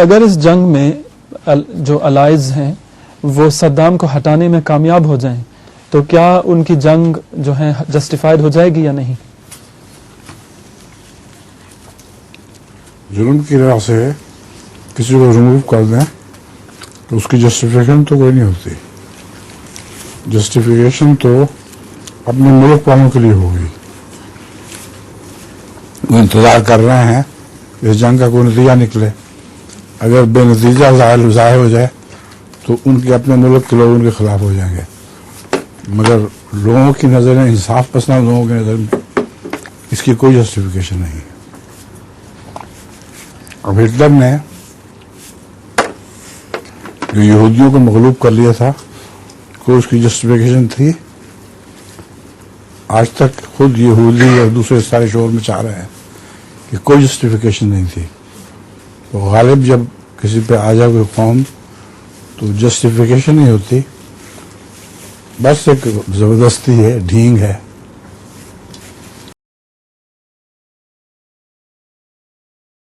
اگر اس جنگ میں جو الائز ہیں وہ صدام کو ہٹانے میں کامیاب ہو جائیں تو کیا ان کی جنگ جو ہے جسٹیفائڈ ہو جائے گی یا نہیں؟ جرم کی راہ سے کسی کو ریموو کر دیں تو اس کی جسٹیفیکیشن تو کوئی نہیں ہوتی. جسٹیفیکیشن تو اپنے ملک والوں کے لیے ہوگی. وہ انتظار کر رہے ہیں اس جنگ کا کوئی نتیجہ نکلے. اگر بے نتیجہ ظاہر ہو جائے تو ان کے اپنے ملک کے لوگ ان کے خلاف ہو جائیں گے. مگر لوگوں کی نظر میں، انصاف پسند لوگوں کی نظر میں اس کی کوئی جسٹیفیکیشن نہیں. اب ہٹلر نے جو یہودیوں کو مغلوب کر لیا تھا، کوئی اس کی جسٹیفیکیشن تھی؟ آج تک خود یہودی اور دوسرے سارے شور میں چاہ رہے ہیں کہ کوئی جسٹیفیکیشن نہیں تھی. تو غالب جب کسی پہ آ جائے کوئی قوم تو جسٹیفیکیشن نہیں ہوتی، بس ایک زبردستی ہے، ڈھینگ ہے.